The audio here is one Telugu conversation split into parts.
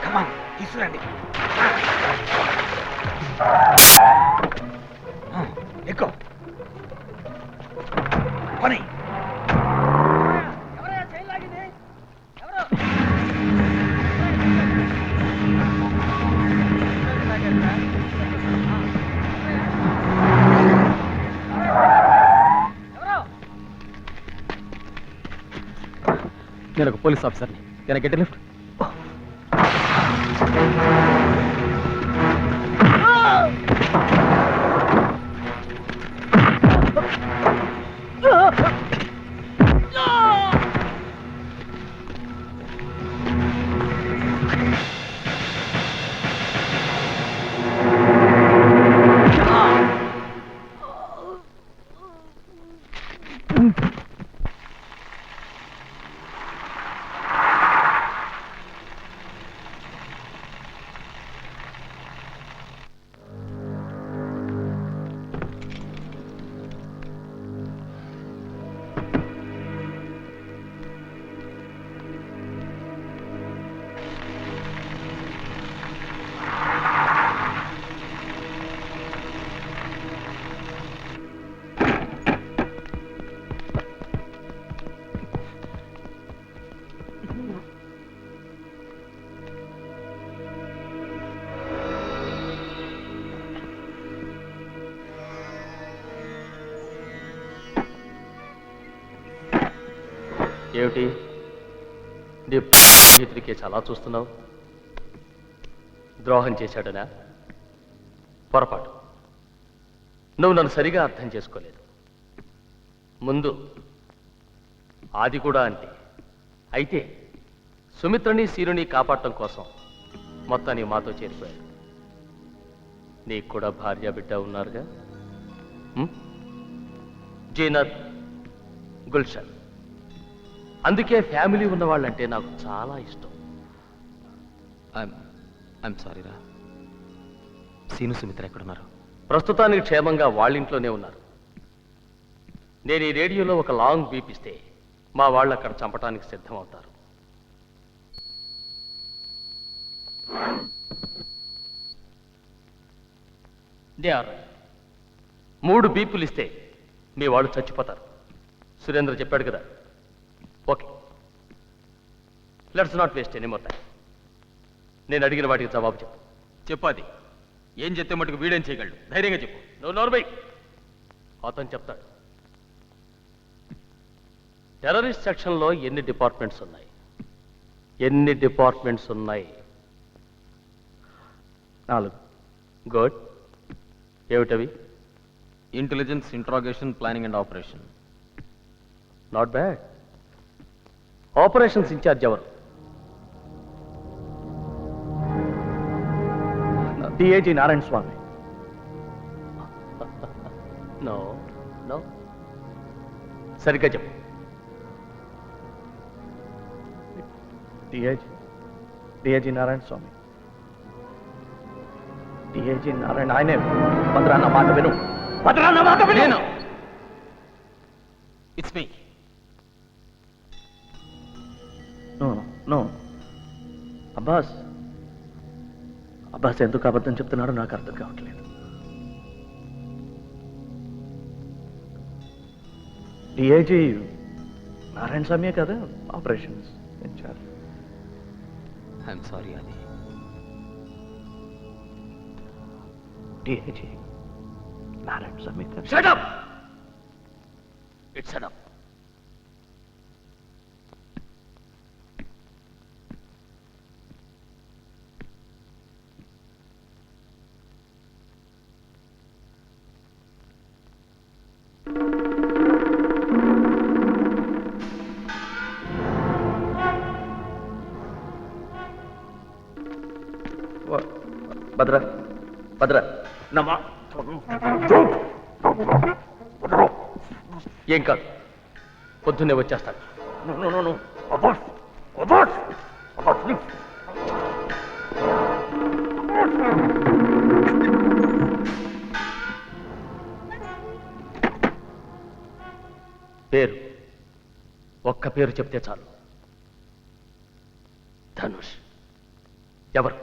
కమాన్ తీసుకురండి. ఎక్కువ పని. నేను ఒక పోలీస్ ఆఫీసర్ని. Can I get a lift? ఏమిటి నీ స్నేహితుడికి చాలా చూస్తున్నావు? ద్రోహం చేశాడనా? పొరపాటు. నువ్వు నన్ను సరిగా అర్థం చేసుకోలేదు. ముందు ఆది కూడా అంతే. అయితే సుమిత్రని సీరుని కాపాడటం కోసం మొత్తాన్ని మాతో చేరిపోయాడు. నీకు కూడా భార్య బిడ్డ ఉన్నారుగా, జీనత్, గుల్షన్. అందుకే ఫ్యామిలీ ఉన్నవాళ్ళంటే నాకు చాలా ఇష్టం. ఐఎమ్ సారీ రా. సీను సుమిత్ర ఎక్కడున్నారు? ప్రస్తుతానికి క్షేమంగా వాళ్ళింట్లోనే ఉన్నారు. నేను ఈ రేడియోలో ఒక లాంగ్ బీప్ ఇస్తే మా వాళ్ళు అక్కడ చంపడానికి సిద్ధమవుతారు. దే ఆర్ 3 బీపులు ఇస్తే మీ వాళ్ళు చచ్చిపోతారు. సురేంద్ర చెప్పాడు కదా. Okay, let's not waste any more time. నేను అడిగిన వాటికి జవాబు చెప్పు. చెప్పాది. ఏం చెప్తే మటుకు వీడేం చేయగలడు? ధైర్యంగా చెప్పు. నువ్వు నోర్బై. అతను చెప్తాడు. టెర్రరిస్ట్ సెక్షన్లో ఎన్ని డిపార్ట్మెంట్స్ ఉన్నాయి? ఎన్ని డిపార్ట్మెంట్స్ ఉన్నాయి? 4. గుడ్. ఏమిటవి? Intelligence, interrogation, planning and operation. Not bad. Operations in charge ఎవరు? DIG Narayana Swamy. No no, సరిగ్గా చెప్పు. డిఐజీ నారాయణ స్వామి. డిఐజీ నారాయణ ఆయనే. భద్రాన్న మాట విను. భద్రాన్న మాట విను. It's me. No Abbas. Abbas ఎందుకు అబద్ధం చెప్తున్నాడో నాకు అర్థం కావట్లేదు. డిఐజీ నారాయణ స్వామి కదా ఆపరేషన్స్ ఇన్ఛార్జ్. ఐఎమ్ సారీ అది. DIG Narayana Swamy. Shut up! It's enough. భద్ర నమ్మా. ఏం కాదు, పొద్దున్నే వచ్చేస్తాను. పేరు, ఒక్క పేరు చెప్తే చాలు. ధనుష్. ఎవరు?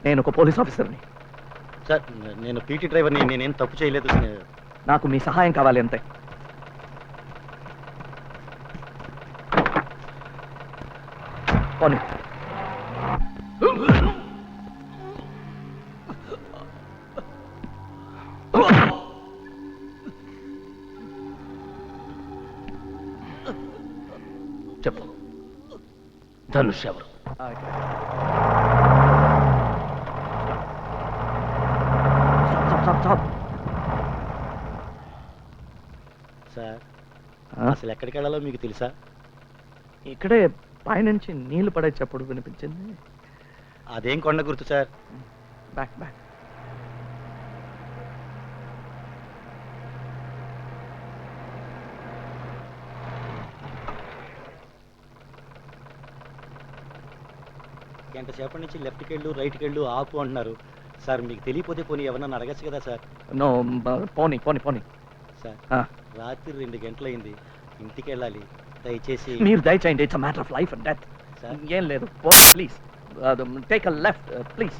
నేను ఒక పోలీస్ ఆఫీసర్ని. సార్ నేను పీటీ డ్రైవర్ని, నేనేం తప్పు చేయలేదు. నాకు మీ సహాయం కావాలి అంతే. పోనీ. చెప్పు, ధనుష్ ఎవరు? సార్ అసలు ఎక్కడికి వెళ్ళాలో మీకు తెలుసా? ఇక్కడే పైనుంచి నీళ్లు పడే చప్పుడు వినిపించింది. అదేం కొండ గుర్తు సార్? Back back. గంట సేపటి నుంచి లెఫ్ట్కి వెళ్ళు, రైట్కి వెళ్ళు, ఆపు అంటున్నారు సార్. మీకు తెలియపోతే పోనీ ఎవరన్నా అడగచ్చు కదా సార్? నో, పోనీ పోనీ పోనీ. సార్ రాత్రి 2 గంటలైంది, ఇంటికి వెళ్ళాలి. దయచేసి మీరు దయచేయండి. It's a matter of life and death. Sir ఏం లేదు, please take a left please.